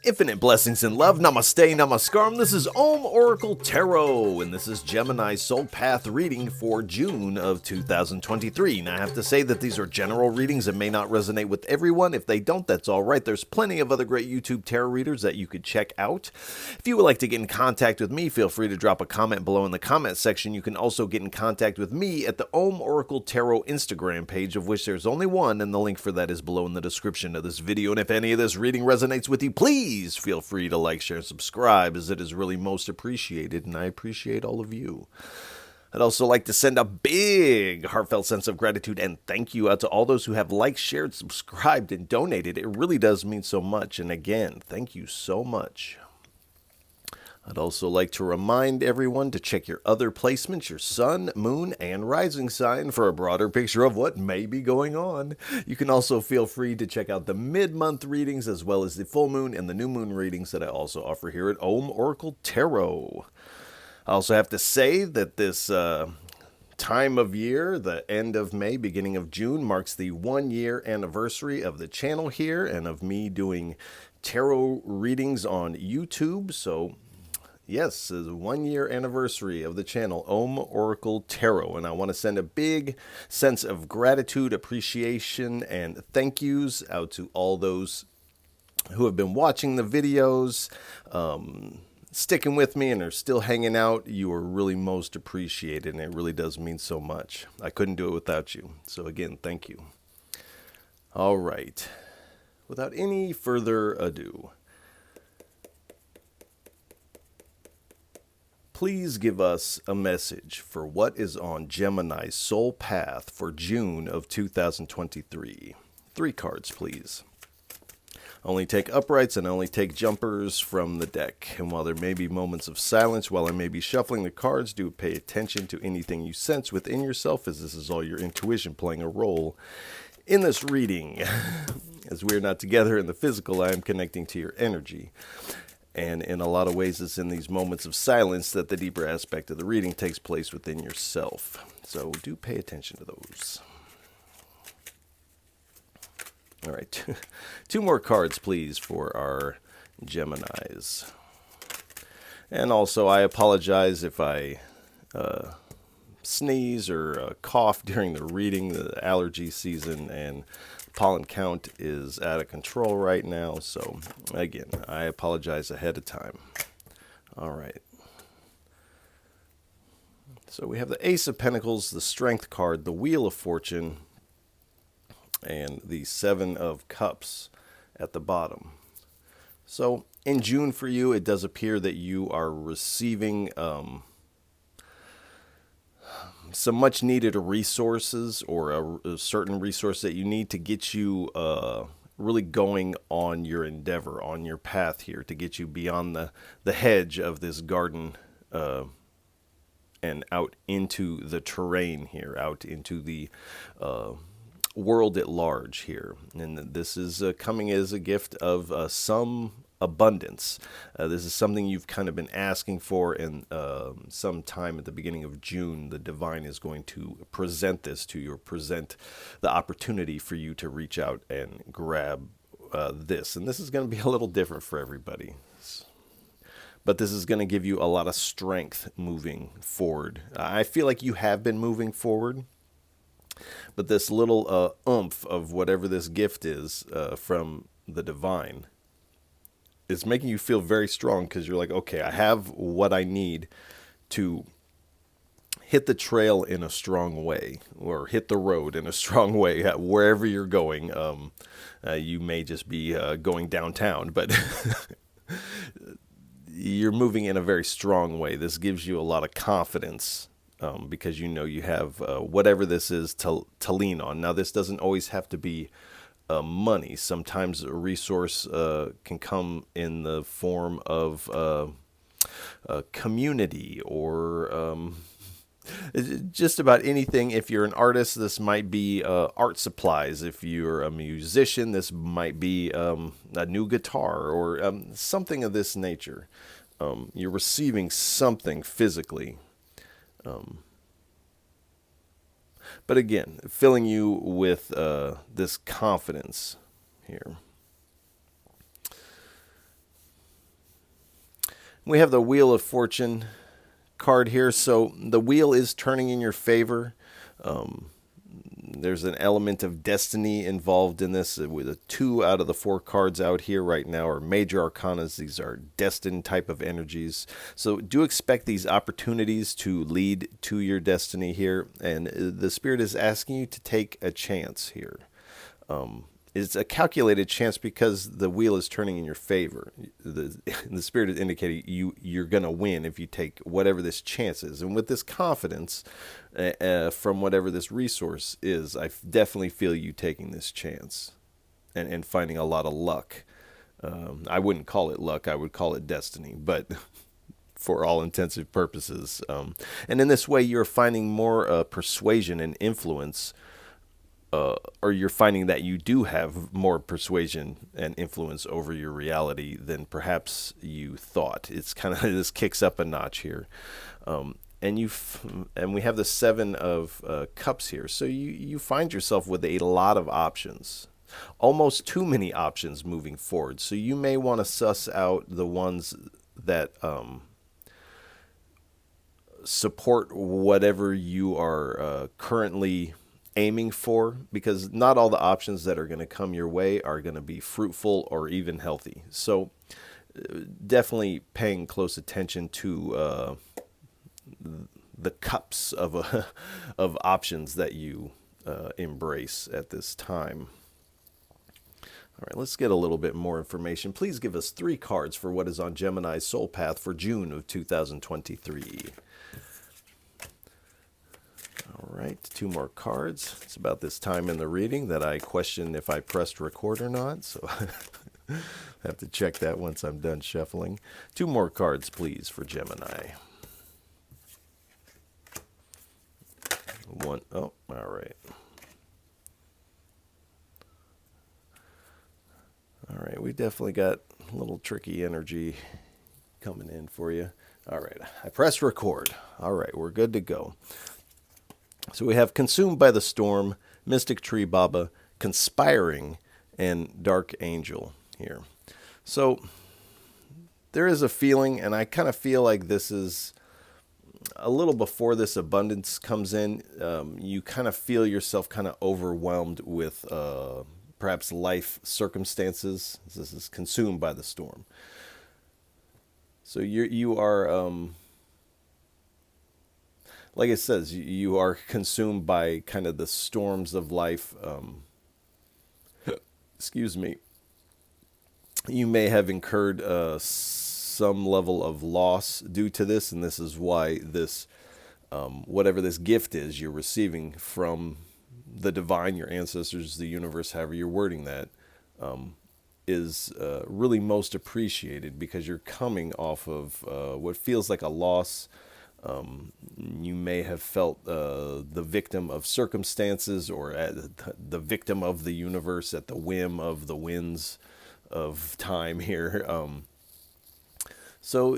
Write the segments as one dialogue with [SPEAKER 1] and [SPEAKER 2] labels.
[SPEAKER 1] Infinite blessings and love. Namaste, namaskaram. This is Om Oracle Tarot, and this is Gemini's Soul Path reading for June of 2023. Now, I have to say that these are general readings and may not resonate with everyone. If they don't, that's all right. There's plenty of other great YouTube tarot readers that you could check out. If you would like to get in contact with me, feel free to drop a comment below in the comment section. You can also get in contact with me at the Om Oracle Tarot Instagram page, of which there's only one, and the link for that is below in the description of this video. And if any of this reading resonates with you, please feel free to like, share, and subscribe, as it is really most appreciated, and I appreciate all of you. I'd also like to send a big heartfelt sense of gratitude and thank you out to all those who have liked, shared, subscribed, and donated. It really does mean so much, and again, thank you so much. I'd also like to remind everyone to check your other placements, your sun, moon, and rising sign, for a broader picture of what may be going on. You can also feel free to check out the mid-month readings as well as the full moon and the new moon readings that I also offer here at Om Oracle Tarot. I also have to say that this time of year, the end of May, beginning of June, marks the 1-year anniversary of the channel here and of me doing tarot readings on YouTube. So yes, it's a 1-year anniversary of the channel, Om Oracle Tarot, and I want to send a big sense of gratitude, appreciation, and thank yous out to all those who have been watching the videos, sticking with me, and are still hanging out. You are really most appreciated, and it really does mean so much. I couldn't do it without you. So again, thank you. All right. Without any further ado, please give us a message for what is on Gemini's soul path for June of 2023. 3 cards, please. Only take uprights and only take jumpers from the deck. And while there may be moments of silence, while I may be shuffling the cards, do pay attention to anything you sense within yourself, as this is all your intuition playing a role in this reading. As we are not together in the physical, I am connecting to your energy. And in a lot of ways, it's in these moments of silence that the deeper aspect of the reading takes place within yourself. So do pay attention to those. All right. 2 more cards, please, for our Geminis. And also, I apologize if I sneeze or cough during the reading. The allergy season and pollen count is out of control right now, so again, I apologize ahead of time. All right. So we have the Ace of Pentacles, the Strength card, the Wheel of Fortune, and the 7 of Cups at the bottom. So in June for you, it does appear that you are receiving some much needed resources, or a certain resource that you need to get you really going on your endeavor, on your path here, to get you beyond the hedge of this garden and out into the terrain here, out into the world at large here. And this is coming as a gift of some abundance. This is something you've kind of been asking for, and some time at the beginning of June, the divine is going to present this to you, or present the opportunity for you to reach out and grab this. And this is going to be a little different for everybody, but this is going to give you a lot of strength moving forward. I feel like you have been moving forward, but this little oomph of whatever this gift is from the divine, it's making you feel very strong, because you're like, okay, I have what I need to hit the trail in a strong way, or hit the road in a strong way, wherever you're going. You may just be going downtown, but you're moving in a very strong way. This gives you a lot of confidence, because you know you have whatever this is to lean on. Now, this doesn't always have to be money. Sometimes a resource can come in the form of a community, or just about anything. If you're an artist, this might be art supplies. If you're a musician, this might be a new guitar, or something of this nature. You're receiving something physically. But again, filling you with this confidence here. We have the Wheel of Fortune card here. So the wheel is turning in your favor. There's an element of destiny involved in this. With the 2 out of the 4 cards out here right now are major arcanas. These are destined type of energies. So do expect these opportunities to lead to your destiny here. And the Spirit is asking you to take a chance here. It's a calculated chance because the wheel is turning in your favor. The Spirit is indicating you're going to win if you take whatever this chance is. And with this confidence from whatever this resource is, I definitely feel you taking this chance and finding a lot of luck. I wouldn't call it luck. I would call it destiny. But for all intensive purposes. And in this way, you're finding more persuasion and influence, or you're finding that you do have more persuasion and influence over your reality than perhaps you thought. It's kind of, this kicks up a notch here. And we have the 7 of Cups here. So you find yourself with a lot of options, almost too many options moving forward. So you may want to suss out the ones that support whatever you are currently aiming for, because not all the options that are going to come your way are going to be fruitful or even healthy. So definitely paying close attention to the cups of options that you embrace at this time. All right, let's get a little bit more information. Please give us 3 cards for what is on Gemini's soul path for June of 2023. All right, 2 more cards. It's about this time in the reading that I question if I pressed record or not, so I have to check that once I'm done shuffling. 2 more cards, please, for Gemini. 1, oh, all right. All right, we definitely got a little tricky energy coming in for you. All right, I pressed record. All right, we're good to go. So we have Consumed by the Storm, Mystic Tree Baba, Conspiring, and Dark Angel here. So there is a feeling, and I kind of feel like this is a little before this abundance comes in. You kind of feel yourself kind of overwhelmed with perhaps life circumstances. This is consumed by the storm. So you are... like it says, you are consumed by kind of the storms of life. Excuse me. You may have incurred some level of loss due to this, and this is why this, whatever this gift is you're receiving from the divine, your ancestors, the universe, however you're wording that, is really most appreciated, because you're coming off of what feels like a loss. You may have felt the victim of circumstances, or the victim of the universe at the whim of the winds of time here. So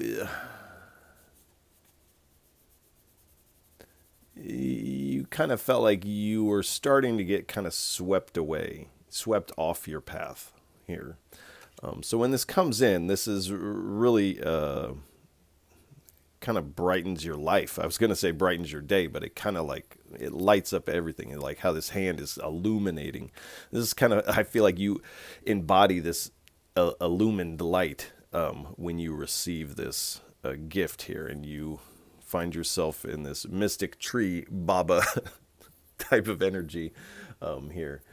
[SPEAKER 1] you kind of felt like you were starting to get kind of swept off your path here. So when this comes in, this is really... kind of brightens your life. I was going to say brightens your day, but it kind of like, it lights up everything, and like how this hand is illuminating. This is kind of, I feel like you embody this illumined light when you receive this gift here, and you find yourself in this mystic tree Baba type of energy here.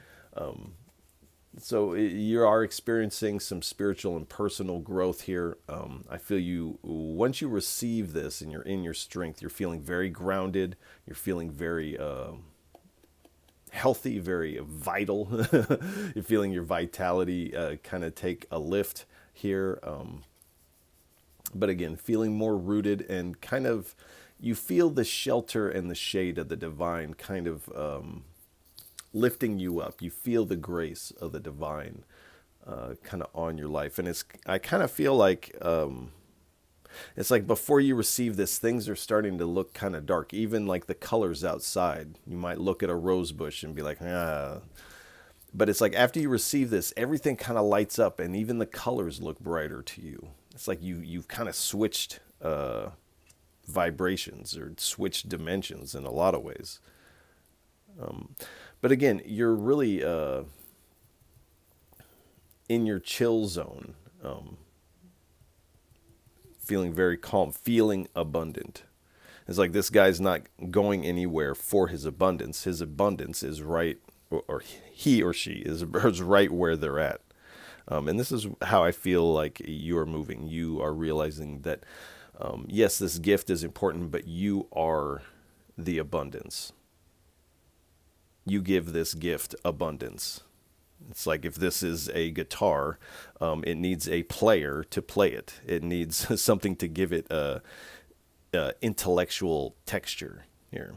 [SPEAKER 1] So you are experiencing some spiritual and personal growth here. I feel you, once you receive this and you're in your strength, you're feeling very grounded. You're feeling very healthy, very vital. You're feeling your vitality kind of take a lift here. But again, feeling more rooted, and kind of, you feel the shelter and the shade of the divine kind of... lifting you up. You feel the grace of the divine kind of on your life. And I kind of feel like it's like before you receive this, things are starting to look kind of dark. Even like the colors outside. You might look at a rose bush and be like, ah. But it's like after you receive this, everything kind of lights up, and even the colors look brighter to you. it's like you've kind of switched vibrations or switched dimensions in a lot of ways. But again, you're really in your chill zone, feeling very calm, feeling abundant. It's like this guy's not going anywhere for his abundance. His abundance is right, or he or she is right where they're at. And this is how I feel like you are moving. You are realizing that, yes, this gift is important, but you are the abundance. You give this gift abundance. It's like if this is a guitar, it needs a player to play it. It needs something to give it intellectual texture here.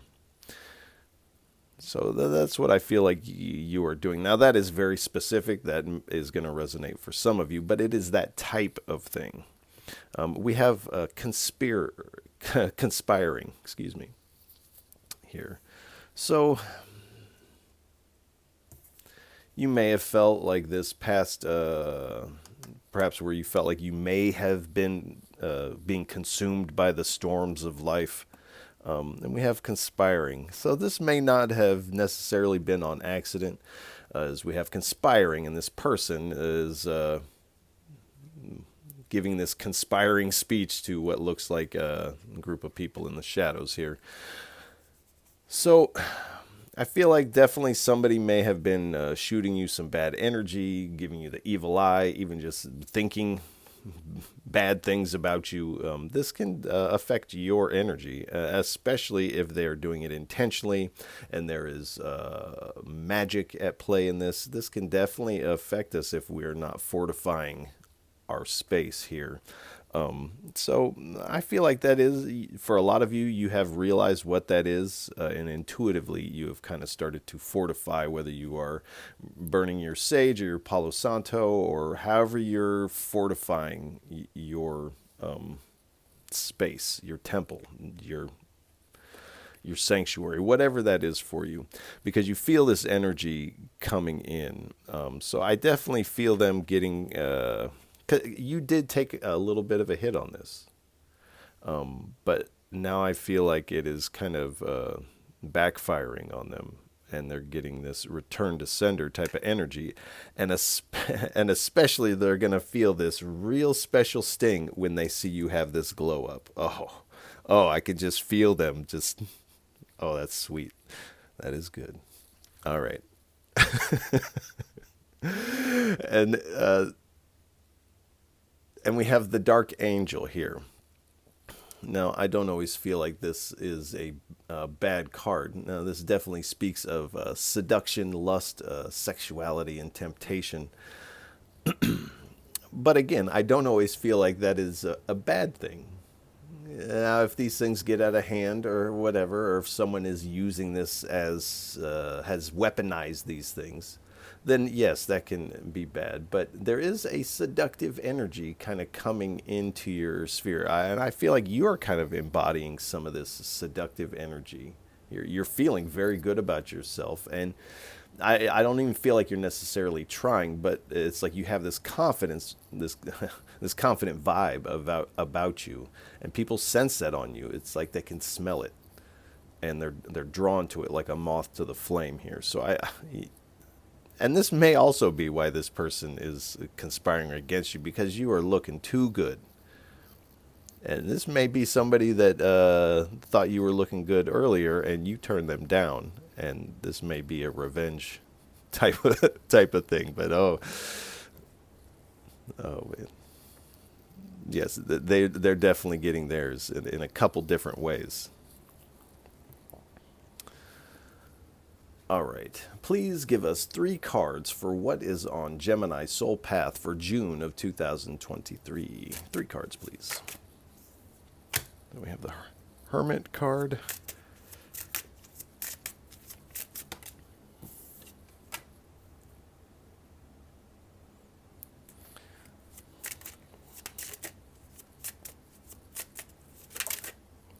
[SPEAKER 1] So that's what I feel like you are doing. Now, that is very specific. That is going to resonate for some of you, but it is that type of thing. We have conspiring, excuse me, here. So you may have felt like this past, perhaps where you felt like you may have been being consumed by the storms of life. And we have conspiring. So this may not have necessarily been on accident, as we have conspiring, and this person is giving this conspiring speech to what looks like a group of people in the shadows here. So I feel like definitely somebody may have been shooting you some bad energy, giving you the evil eye, even just thinking bad things about you. This can affect your energy, especially if they're doing it intentionally and there is magic at play in this. This can definitely affect us if we're not fortifying our space here. So I feel like that is, for a lot of you, you have realized what that is, and intuitively you have kind of started to fortify, whether you are burning your sage or your Palo Santo, or however you're fortifying your space, your temple, your sanctuary, whatever that is for you, because you feel this energy coming in. So I definitely feel them getting... you did take a little bit of a hit on this. But now I feel like it is kind of backfiring on them, and they're getting this return to sender type of energy. And especially they're going to feel this real special sting when they see you have this glow up. Oh, I could just feel them just, oh, that's sweet. That is good. All right. And we have the Dark Angel here. Now, I don't always feel like this is a bad card. Now, this definitely speaks of seduction, lust, sexuality, and temptation. But again, I don't always feel like that is a bad thing. Now, if these things get out of hand or whatever, or if someone is using this as, has weaponized these things, then yes, that can be bad. But there is a seductive energy kind of coming into your sphere. And I feel like you're kind of embodying some of this seductive energy. You're feeling very good about yourself. And I don't even feel like you're necessarily trying, but it's like you have this confidence, this this confident vibe about you. And people sense that on you. It's like they can smell it. And they're drawn to it like a moth to the flame here. So and this may also be why this person is conspiring against you, because you are looking too good. And this may be somebody that thought you were looking good earlier and you turned them down. And this may be a revenge type of thing. But oh man. Yes, they're definitely getting theirs in a couple different ways. All right, please give us 3 cards for what is on Gemini Soul Path for June of 2023. 3 cards, please. Then we have the Hermit card.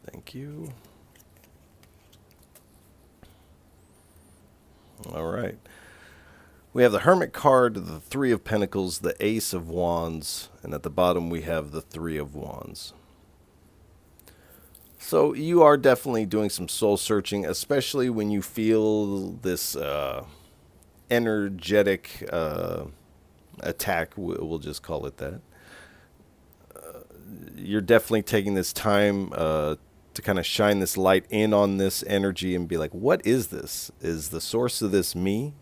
[SPEAKER 1] Thank you. All right. We have the Hermit card, the Three of Pentacles, the Ace of Wands, and at the bottom we have the Three of Wands. So you are definitely doing some soul searching, especially when you feel this energetic attack, we'll just call it that. You're definitely taking this time to kind of shine this light in on this energy and be like, what is this? Is the source of this me?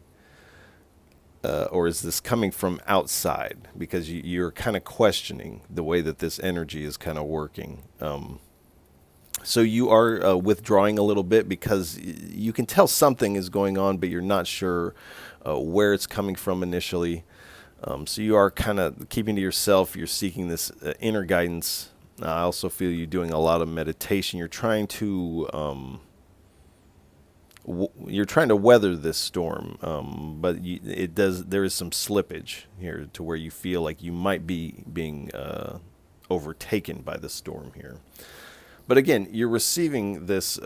[SPEAKER 1] Or is this coming from outside? Because you're kind of questioning the way that this energy is kind of working. So you are withdrawing a little bit because you can tell something is going on, but you're not sure where it's coming from initially. So you are kind of keeping to yourself. You're seeking this inner guidance. I also feel you doing a lot of meditation. You're trying to weather this storm, but there is some slippage here to where you feel like you might be being overtaken by the storm here. But again, you're receiving this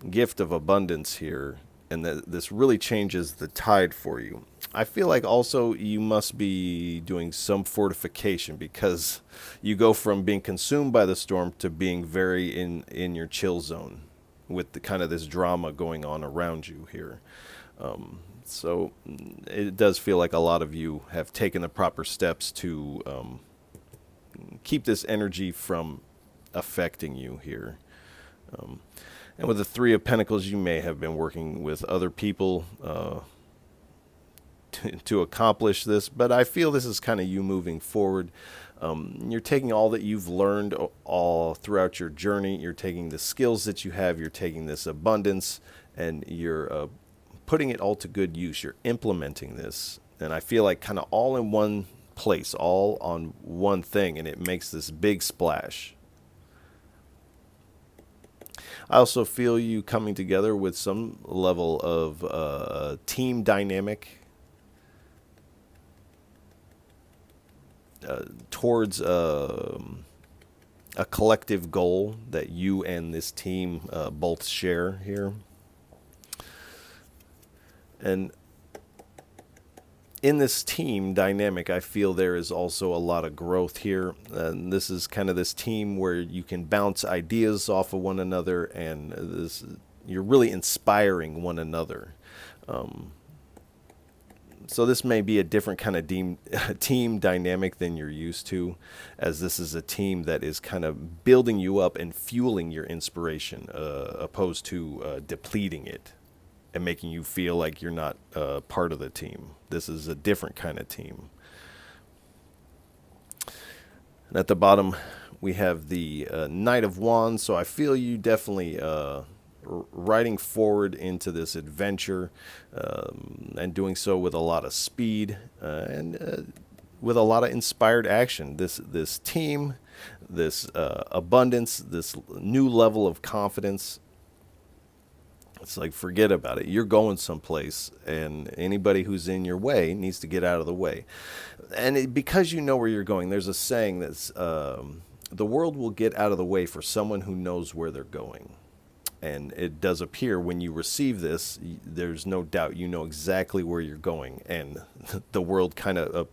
[SPEAKER 1] gift of abundance here, and this really changes the tide for you. I feel like also you must be doing some fortification, because you go from being consumed by the storm to being very in your chill zone with the kind of this drama going on around you here. So it does feel like a lot of you have taken the proper steps to keep this energy from affecting you here. And with the Three of Pentacles, you may have been working with other people to accomplish this, but I feel this is kind of you moving forward. You're taking all that you've learned all throughout your journey. You're taking the skills that you have. You're taking this abundance, and you're putting it all to good use. You're implementing this, and I feel like kind of all in one place, all on one thing, and it makes this big splash. I also feel you coming together with some level of team dynamic towards a collective goal that you and this team both share here. And in this team dynamic, I feel there is also a lot of growth here. And this is kind of this team where you can bounce ideas off of one another, and you're really inspiring one another. So this may be a different kind of team dynamic than you're used to, as this is a team that is kind of building you up and fueling your inspiration, opposed to depleting it and making you feel like you're not part of the team. This is a different kind of team. And at the bottom, we have the Knight of Wands. So I feel you definitely riding forward into this adventure, and doing so with a lot of speed and with a lot of inspired action. This team, this abundance, this new level of confidence. It's like, forget about it. You're going someplace, and anybody who's in your way needs to get out of the way. And because you know where you're going, there's a saying that's the world will get out of the way for someone who knows where they're going. And it does appear when you receive this, there's no doubt you know exactly where you're going. And the world kind of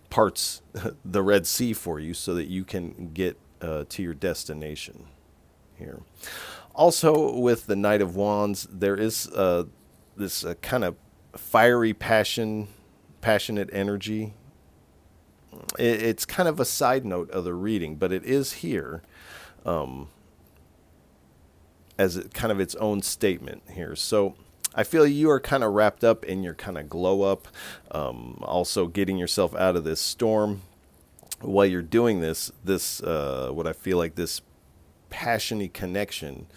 [SPEAKER 1] parts the Red Sea for you so that you can get to your destination here. Also, with the Knight of Wands, there is this kind of fiery passionate energy. It's kind of a side note of the reading, but it is here as kind of its own statement here. So I feel you are kind of wrapped up in your kind of glow up, also getting yourself out of this storm. While you're doing this, what I feel like this passionate connection,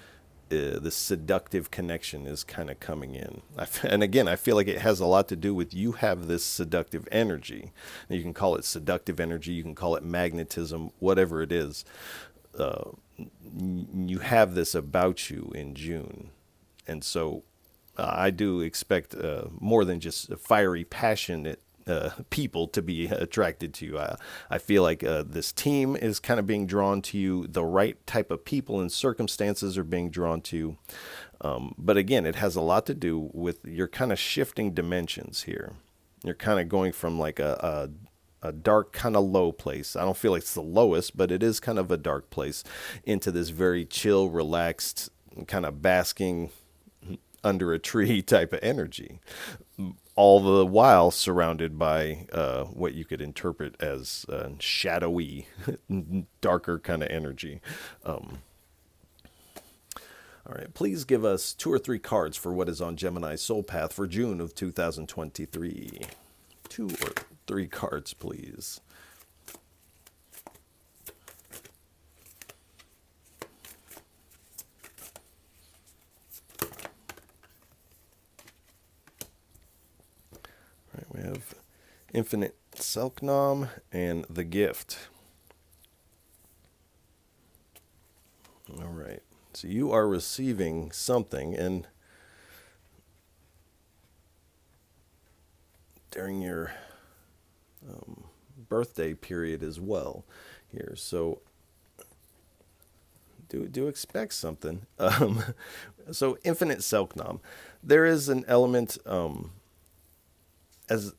[SPEAKER 1] this seductive connection is kind of coming in. And again, I feel like it has a lot to do with you have this seductive energy. You can call it seductive energy, you can call it magnetism, whatever it is. You have this about you in June. And so I do expect more than just fiery, passionate people to be attracted to you. I feel like this team is kind of being drawn to you. The right type of people and circumstances are being drawn to you. But again, it has a lot to do with your kind of shifting dimensions here. You're kind of going from like a dark kind of low place. I don't feel like it's the lowest, but it is kind of a dark place into this very chill, relaxed, kind of basking under a tree type of energy. All the while surrounded by what you could interpret as shadowy, darker kind of energy. All right, please give us 2 or 3 cards for what is on Gemini's soul path for June of 2023. 2 or 3 cards, please. All right, we have Infinite Selknam and The Gift. All right. So you are receiving something, and during your birthday period as well here. So do expect something. So Infinite Selknam. There is an element as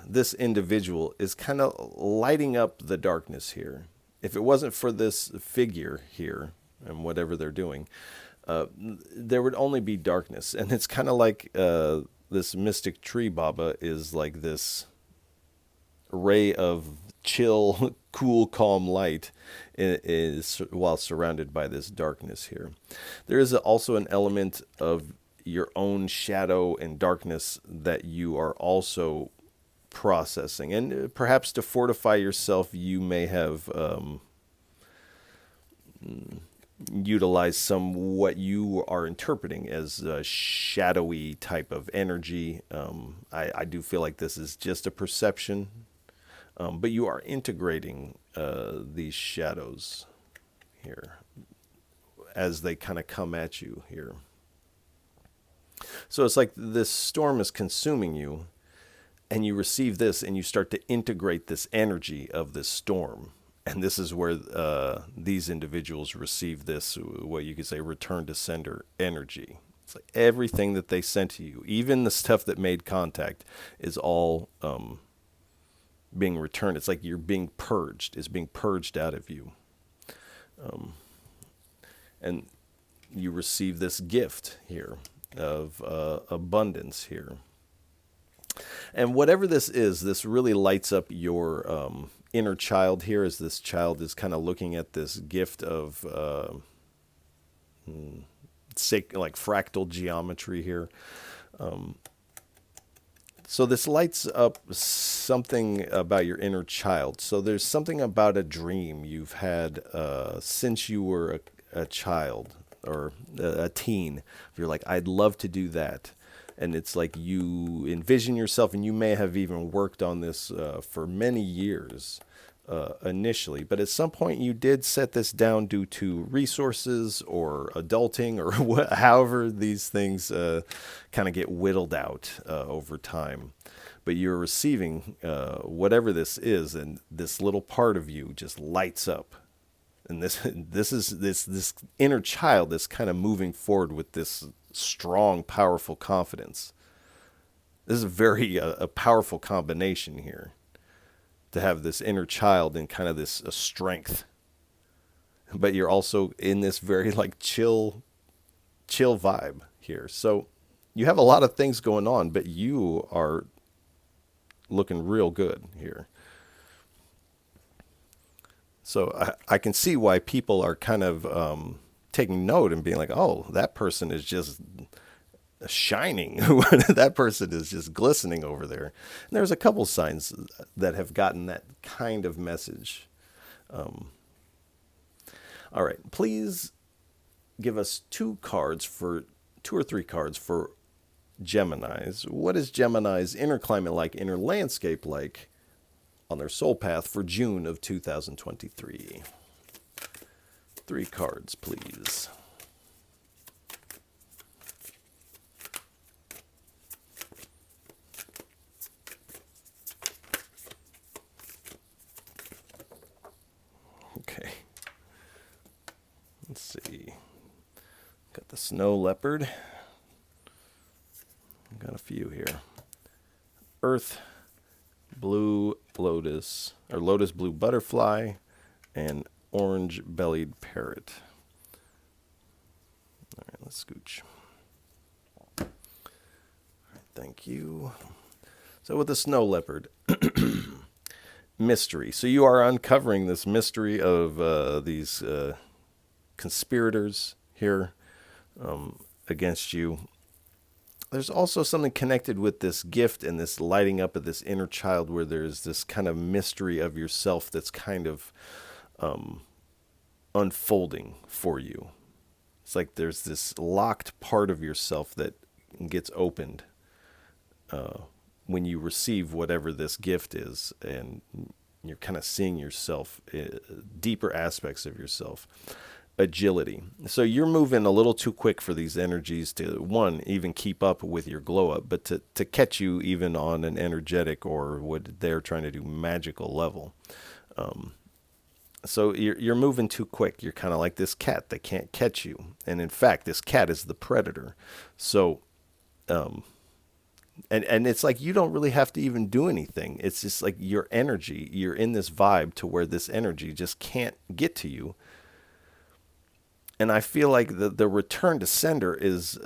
[SPEAKER 1] this individual is kind of lighting up the darkness here. If it wasn't for this figure here, and whatever they're doing, there would only be darkness. And it's kind of like this mystic tree baba is like this ray of chill, cool, calm light is while surrounded by this darkness here. There is also an element of your own shadow and darkness that you are also processing. And perhaps to fortify yourself, you may have utilize some what you are interpreting as a shadowy type of energy. I do feel like this is just a perception, but you are integrating these shadows here as they kind of come at you here. So it's like this storm is consuming you, and you receive this, and you start to integrate this energy of this storm. And this is where these individuals receive this, what you could say, return to sender energy. It's like everything that they sent to you, even the stuff that made contact, is all being returned. It's like you're being purged. It's being purged out of you. And you receive this gift here of abundance here. And whatever this is, this really lights up your inner child here, as this child is kind of looking at this gift of like fractal geometry here. So this lights up something about your inner child. So there's something about a dream you've had since you were a child or a teen. You're like, I'd love to do that. And it's like you envision yourself, and you may have even worked on this for many years initially. But at some point you did set this down due to resources or adulting or however these things kind of get whittled out over time. But you're receiving whatever this is, and this little part of you just lights up. And this inner child that's kind of moving forward with this strong, powerful confidence. This is a powerful combination here, to have this inner child and kind of this strength, but you're also in this very like chill vibe here. So you have a lot of things going on, but you are looking real good here. So I can see why people are kind of taking note and being like, oh, that person is just shining. That person is just glistening over there. And there's a couple signs that have gotten that kind of message. All right, please give us 2 or 3 cards for Geminis. What is Gemini's inner climate like, inner landscape like on their soul path for June of 2023? 3 cards, please. Okay. Let's see. Got the snow leopard. Got a few here. earth, blue lotus, or lotus blue butterfly, and orange bellied parrot. All right, let's scooch. All right, thank you. So with the snow leopard, mystery. So you are uncovering this mystery of these conspirators here against you. There's also something connected with this gift and this lighting up of this inner child, where there's this kind of mystery of yourself that's kind of unfolding for you. It's like there's this locked part of yourself that gets opened when you receive whatever this gift is, and you're kind of seeing yourself, deeper aspects of yourself. Agility. So you're moving a little too quick for these energies to, one, even keep up with your glow up, but to catch you even on an energetic or what they're trying to do magical level. So you're moving too quick. You're kind of like this cat that can't catch you. And in fact, this cat is the predator. So, and it's like you don't really have to even do anything. It's just like your energy, you're in this vibe to where this energy just can't get to you. And I feel like the return to sender is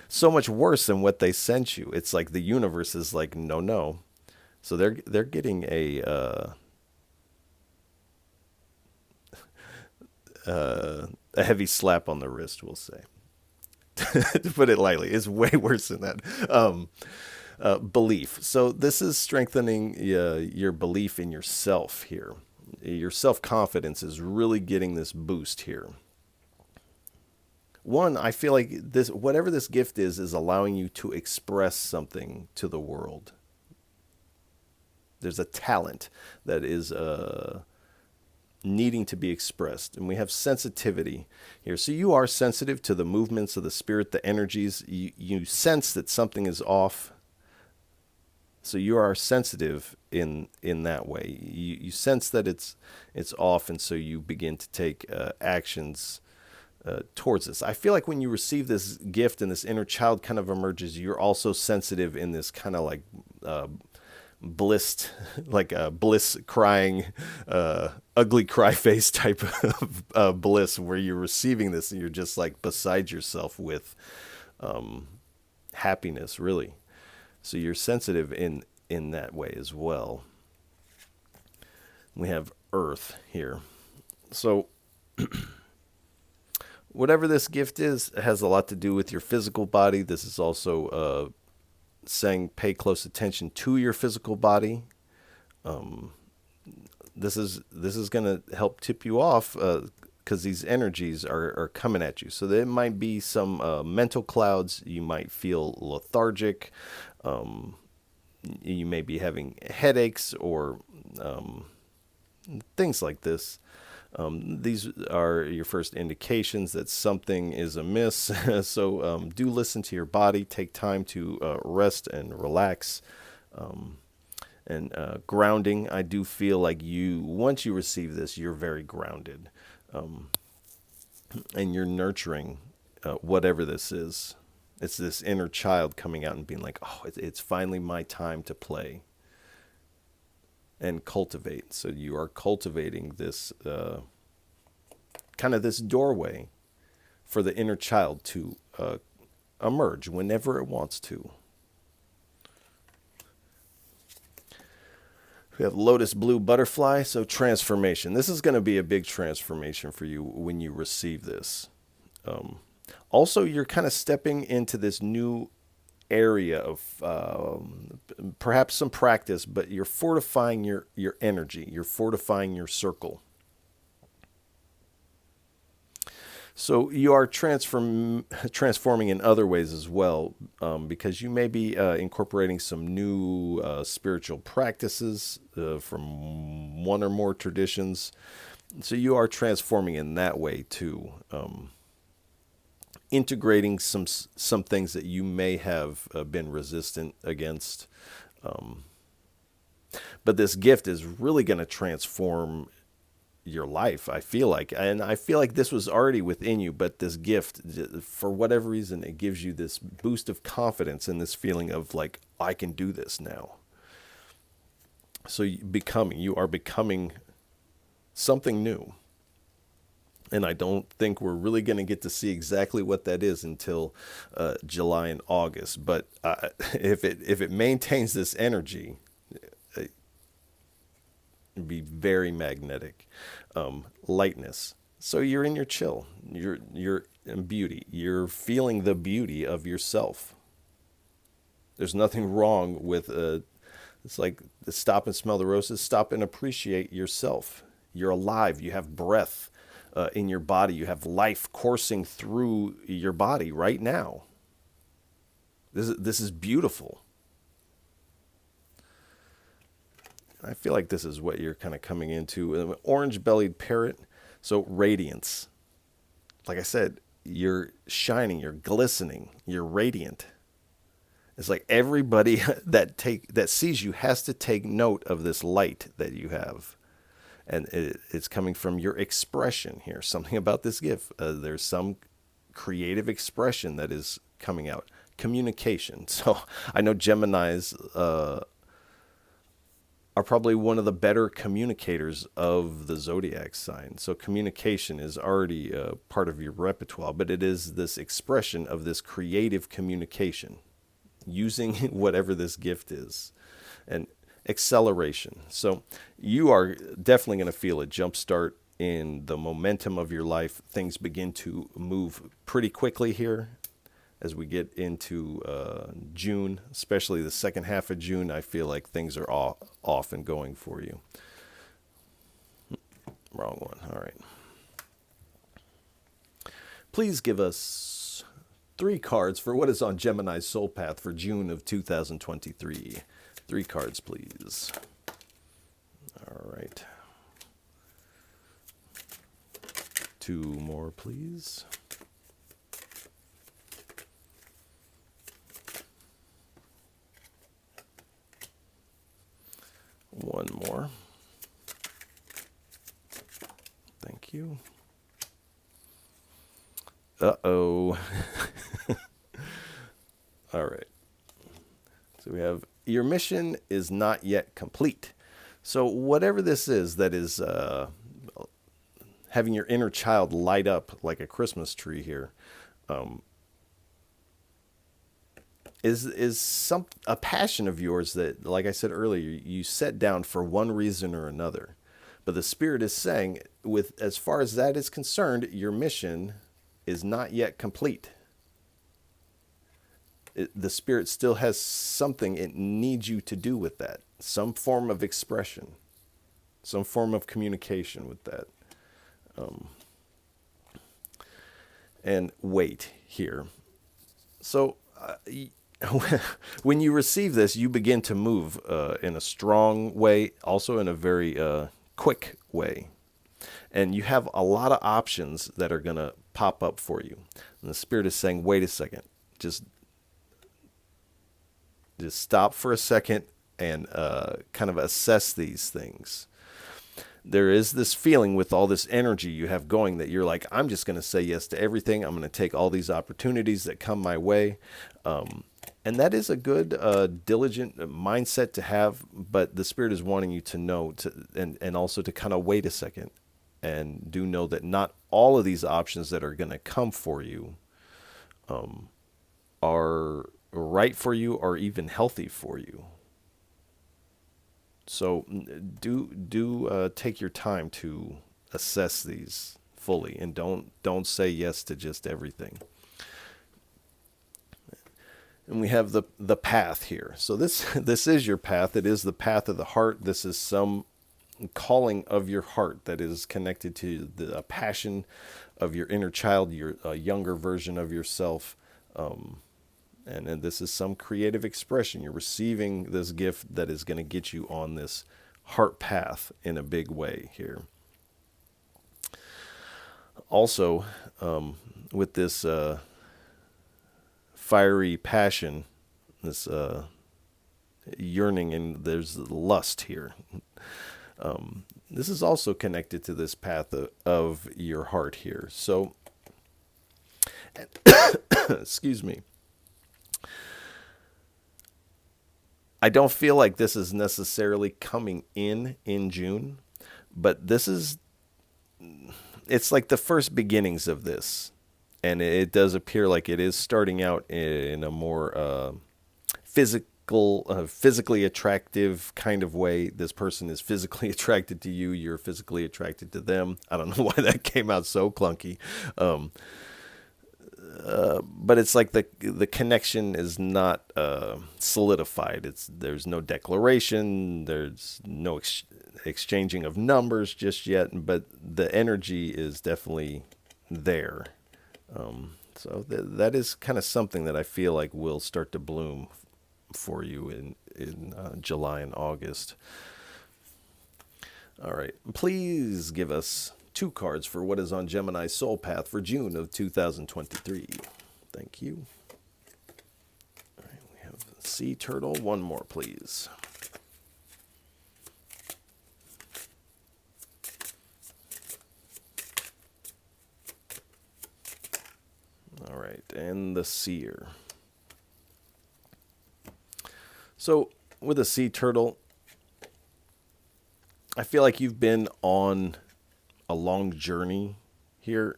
[SPEAKER 1] so much worse than what they sent you. It's like the universe is like, no. So they're getting a heavy slap on the wrist, we'll say. To put it lightly, it's way worse than that. Belief. So this is strengthening your belief in yourself here. Your self-confidence is really getting this boost here. One, I feel like this, whatever this gift is allowing you to express something to the world. There's a talent that is needing to be expressed. And we have sensitivity here. So you are sensitive to the movements of the spirit, the energies. You sense that something is off. So you are sensitive in that way. You sense that it's off, and so you begin to take actions towards this. I feel like when you receive this gift and this inner child kind of emerges, you're also sensitive in this kind of like bliss, like a bliss crying, ugly cry face type of bliss, where you're receiving this and you're just like beside yourself with happiness, really. So you're sensitive in that way as well. We have earth here. So whatever this gift is, it has a lot to do with your physical body. This is also saying pay close attention to your physical body. This is going to help tip you off because these energies are coming at you. So there might be some mental clouds. You might feel lethargic. You may be having headaches or things like this. These are your first indications that something is amiss. So do listen to your body. Take time to rest and relax. And grounding, I do feel like once you receive this, you're very grounded. And you're nurturing whatever this is. It's this inner child coming out and being like, oh, it's finally my time to play. And cultivate. So you are cultivating this kind of this doorway for the inner child to emerge whenever it wants to. We have lotus blue butterfly, so transformation. This is going to be a big transformation for you when you receive this. Also, you're kind of stepping into this new area of perhaps some practice, but you're fortifying your energy. You're fortifying your circle. So you are transforming in other ways as well, because you may be incorporating some new spiritual practices from one or more traditions. So you are transforming in that way too. Integrating some things that you may have been resistant against. But this gift is really going to transform your life, I feel like. And I feel like this was already within you, but this gift, for whatever reason, it gives you this boost of confidence and this feeling of like, I can do this now. So you are becoming something new. And I don't think we're really going to get to see exactly what that is until July and August. But if it maintains this energy, it'd be very magnetic. Lightness. So you're in your chill. You're in beauty. You're feeling the beauty of yourself. There's nothing wrong with it's like stop and smell the roses. Stop and appreciate yourself. You're alive. You have breath in your body. You have life coursing through your body right now. This is beautiful. I feel like this is what you're kind of coming into. Orange-bellied parrot. So radiance. Like I said, you're shining, you're glistening, you're radiant. It's like everybody that sees you has to take note of this light that you have. And it's coming from your expression here. Something about this gift. There's some creative expression that is coming out. Communication. So I know Geminis are probably one of the better communicators of the zodiac sign. So communication is already part of your repertoire, but it is this expression of this creative communication using whatever this gift is. And acceleration. So you are definitely going to feel a jump start in the momentum of your life. Things begin to move pretty quickly here as we get into June, especially the second half of June. I feel like things are off and going for you. Wrong one. All right. Please give us 3 cards for what is on Gemini's soul path for June of 2023. 3 cards, please. All right. 2 more, please. 1 more. Thank you. Uh-oh. All right. So we have, your mission is not yet complete. So whatever this is that is having your inner child light up like a Christmas tree here, is a passion of yours that, like I said earlier, you set down for one reason or another. But the Spirit is saying, with as far as that is concerned, your mission is not yet complete. The Spirit still has something it needs you to do with that. Some form of expression. Some form of communication with that. And wait here. So when you receive this, you begin to move in a strong way, also in a very quick way. And you have a lot of options that are going to pop up for you. And the Spirit is saying, wait a second, just stop for a second and kind of assess these things. There is this feeling with all this energy you have going that you're like, I'm just going to say yes to everything. I'm going to take all these opportunities that come my way. And that is a good, diligent mindset to have. But the Spirit is wanting you to know and also to kind of wait a second and do know that not all of these options that are going to come for you are right for you or even healthy for you. So do take your time to assess these fully, and don't say yes to just everything. And we have the path here. So this is your path. It is the path of the heart. This is some calling of your heart that is connected to the passion of your inner child, your younger version of yourself. And this is some creative expression. You're receiving this gift that is going to get you on this heart path in a big way here. Also, with this fiery passion, this yearning, and there's lust here. This is also connected to this path of your heart here. So, excuse me. I don't feel like this is necessarily coming in June, but it's like the first beginnings of this. And it does appear like it is starting out in a more physically attractive kind of way. This person is physically attracted to you. You're physically attracted to them. I don't know why that came out so clunky. But it's like the connection is not solidified. There's no declaration. There's no exchanging of numbers just yet. But the energy is definitely there. So that is kind of something that I feel like will start to bloom for you in July and August. All right. Please give us 2 cards for what is on Gemini's soul path for June of 2023. Thank you. All right, we have Sea Turtle. 1 more, please. All right, and the Seer. So with a Sea Turtle, I feel like you've been on a long journey here.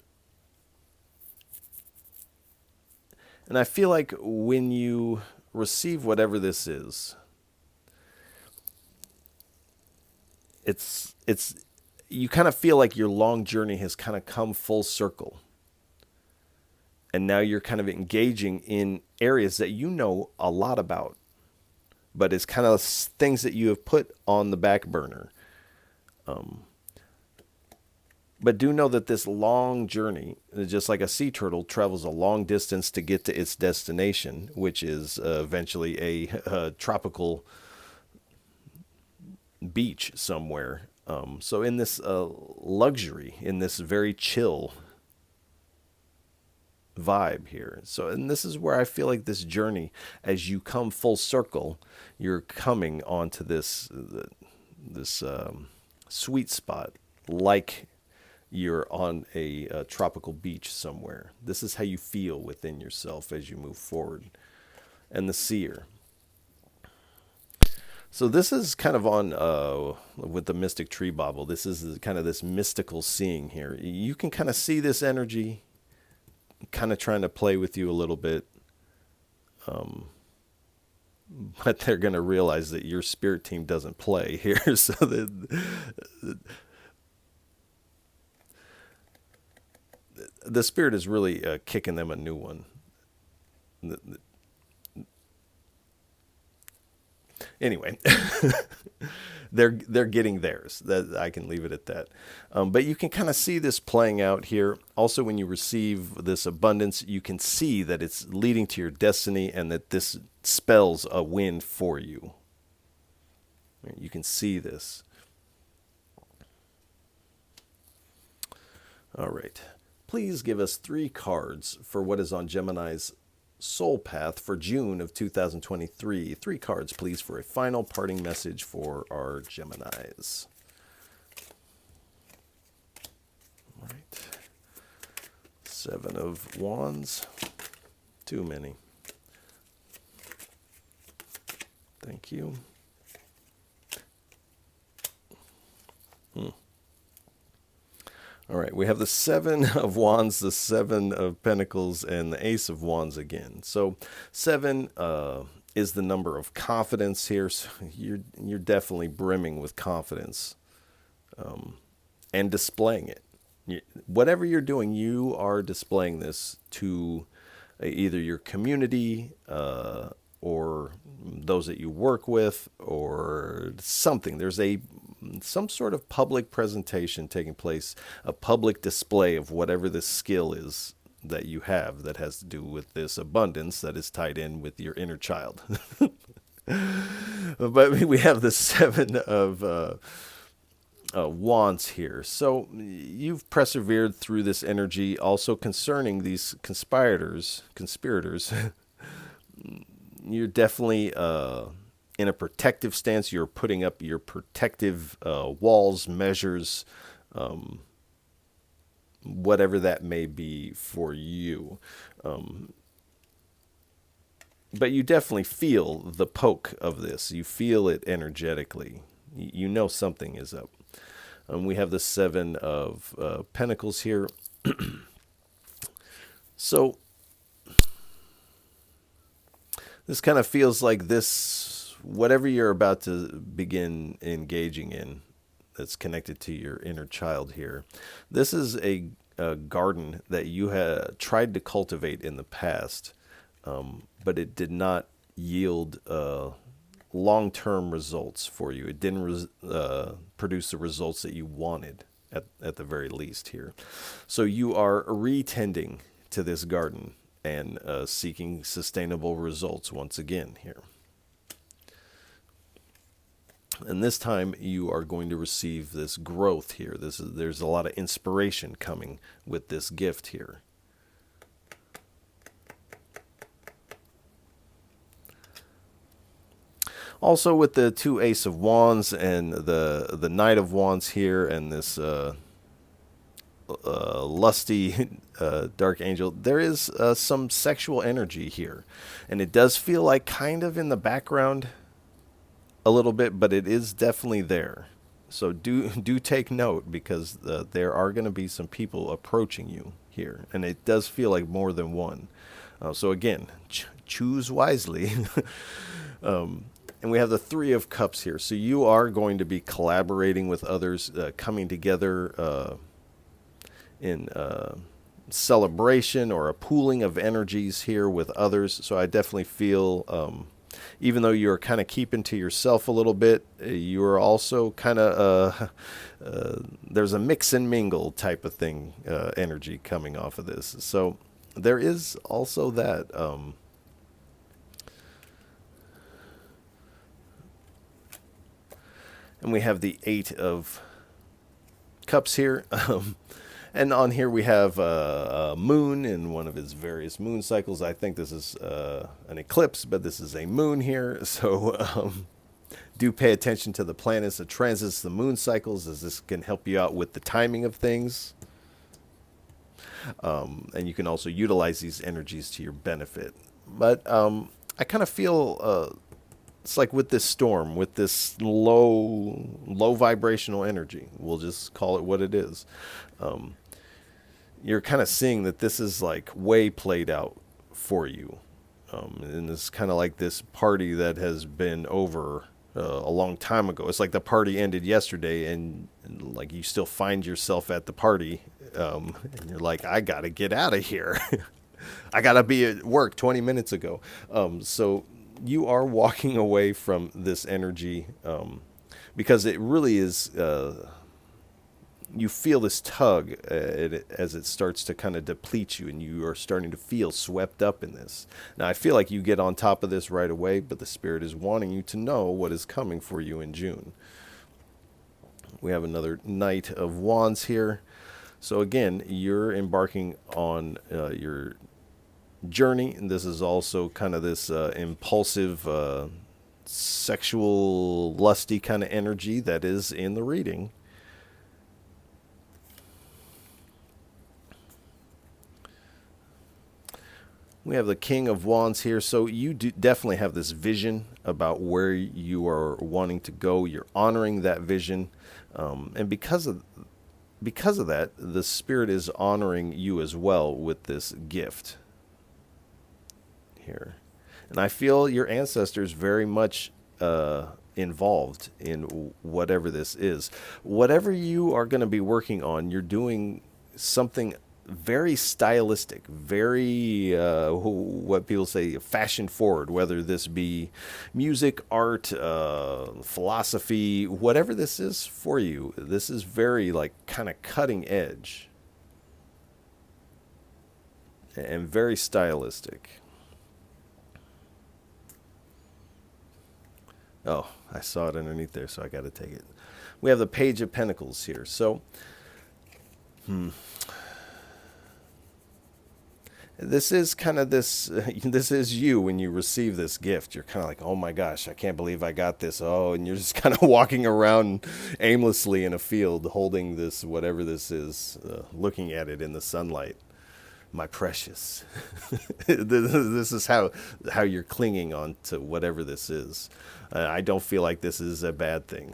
[SPEAKER 1] And I feel like when you receive whatever this is, it's you kind of feel like your long journey has kind of come full circle. And now you're kind of engaging in areas that you know a lot about, but it's kind of things that you have put on the back burner. But do know that this long journey, just like a sea turtle travels a long distance to get to its destination, which is eventually a tropical beach somewhere. So in this luxury, in this very chill vibe here. So, and this is where I feel like this journey, as you come full circle, you're coming onto this sweet spot, like you're on a tropical beach somewhere. This is how you feel within yourself as you move forward. And the Seer. So this is kind of on with the Mystic Tree Bauble. This is kind of this mystical seeing here. You can kind of see this energy kind of trying to play with you a little bit. But they're going to realize that your spirit team doesn't play here. So the spirit is really kicking them a new one. Anyway, they're getting theirs. That I can leave it at that. But you can kind of see this playing out here. Also, when you receive this abundance, you can see that it's leading to your destiny and that this spells a win for you. You can see this. All right. Please give us 3 cards for what is on Gemini's soul path for June of 2023. 3 cards, please, for a final parting message for our Geminis. All right. 7 of Wands. Too many. Thank you. All right, we have the 7 of Wands, the 7 of Pentacles, and the Ace of Wands again. So 7 is the number of confidence here. So you're definitely brimming with confidence and displaying it. Whatever you're doing, you are displaying this to either your community or those that you work with or something. There's some sort of public presentation taking place, a public display of whatever this skill is that you have that has to do with this abundance that is tied in with your inner child. But we have the 7 of Wands here. So you've persevered through this energy. Also concerning these conspirators, you're definitely in a protective stance. You're putting up your protective walls, measures, whatever that may be for you. But you definitely feel the poke of this. You feel it energetically. You know something is up. We have the Seven of Pentacles here. So this kind of feels like this, whatever you're about to begin engaging in that's connected to your inner child here. This is a garden that you had tried to cultivate in the past, but it did not yield long-term results for you. It didn't produce the results that you wanted at the very least here. So you are retending to this garden and seeking sustainable results once again here. And this time you are going to receive this growth here. There's a lot of inspiration coming with this gift here. Also with the two Ace of Wands and the Knight of Wands here and this lusty dark angel, there is some sexual energy here. And it does feel like kind of in the background a little bit, but it is definitely there. So do take note, because there are going to be some people approaching you here. And it does feel like more than one. So again, choose wisely. And we have the Three of Cups here. So you are going to be collaborating with others, coming together in celebration or a pooling of energies here with others. So I definitely feel, even though you're kind of keeping to yourself a little bit, you are also kind of, there's a mix and mingle type of thing, energy coming off of this. So there is also that. And we have the Eight of Cups here. And on here we have a moon in one of its various moon cycles. I think this is an eclipse, but this is a moon here. So do pay attention to the planets, the transits, the moon cycles, as this can help you out with the timing of things. And you can also utilize these energies to your benefit. But I kind of feel... it's like with this storm, with this low vibrational energy, we'll just call it what it is. You're kind of seeing that this is like way played out for you. And it's kind of like this party that has been over a long time ago. It's like the party ended yesterday and like you still find yourself at the party. And you're like, I got to get out of here. I got to be at work 20 minutes ago. So you are walking away from this energy because it really is, you feel this tug as it starts to kind of deplete you, and you are starting to feel swept up in this. Now, I feel like you get on top of this right away, but the Spirit is wanting you to know what is coming for you in June. We have another Knight of Wands here. So again, you're embarking on your journey, and this is also kind of this impulsive, sexual, lusty kind of energy that is in the reading. We have the King of Wands here, so you definitely have this vision about where you are wanting to go. You're honoring that vision, and because of that, the Spirit is honoring you as well with this gift here. And I feel your ancestors very much involved in whatever this is. Whatever you are going to be working on, you're doing something very stylistic, very, what people say, fashion forward, whether this be music, art, philosophy, whatever this is for you. This is very, like, kind of cutting edge and very stylistic. Oh, I saw it underneath there, so I got to take it. We have the Page of Pentacles here. So, this is kind of this, this is you when you receive this gift. You're kind of like, oh my gosh, I can't believe I got this. Oh, and you're just kind of walking around aimlessly in a field holding this, whatever this is, looking at it in the sunlight. my precious. This is how you're clinging on to whatever this is. I don't feel like this is a bad thing.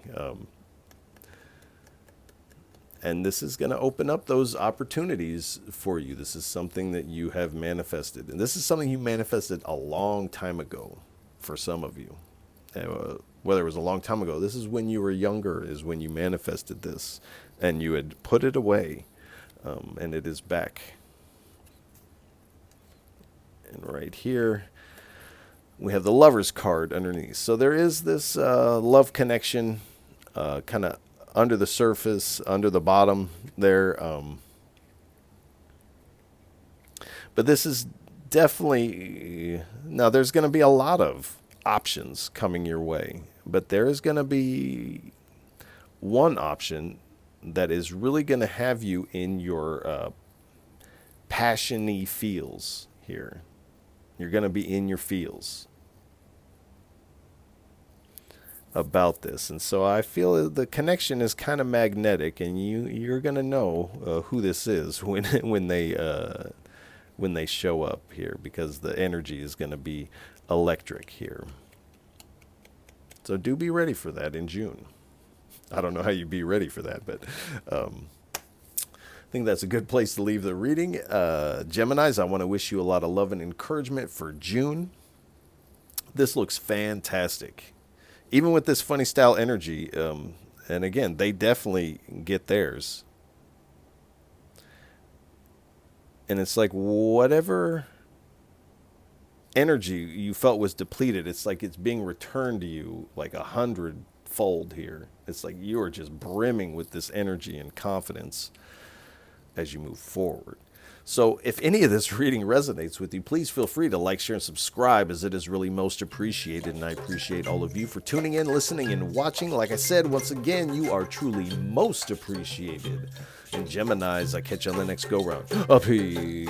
[SPEAKER 1] And this is going to open up those opportunities for you. This is something that you have manifested. And this is something you manifested a long time ago for some of you. Whether it was a long time ago, this is when you were younger, is when you manifested this. And you had put it away. And it is back. And right here, we have the Lover's card underneath. So there is this love connection kind of under the surface, under the bottom there. But this is definitely... Now, there's going to be a lot of options coming your way. But there is going to be one option that is really going to have you in your passion-y feels here. You're going to be in your feels about this. And so I feel the connection is kind of magnetic, and you're going to know who this is when they show up here, because the energy is going to be electric here. So do be ready for that in June. I don't know how you'd be ready for that, but I think that's a good place to leave the reading. Geminis, I want to wish you a lot of love and encouragement for June. This looks fantastic. Even with this funny style energy, and again, they definitely get theirs. And it's like whatever energy you felt was depleted, it's like it's being returned to you like 100-fold here. It's like you are just brimming with this energy and confidence as you move forward. So if any of this reading resonates with you, please feel free to like, share, and subscribe, as it is really most appreciated. And I appreciate all of you for tuning in, listening, and watching. Like I said, once again, you are truly most appreciated. And Geminis, I catch you on the next go-round. Peace.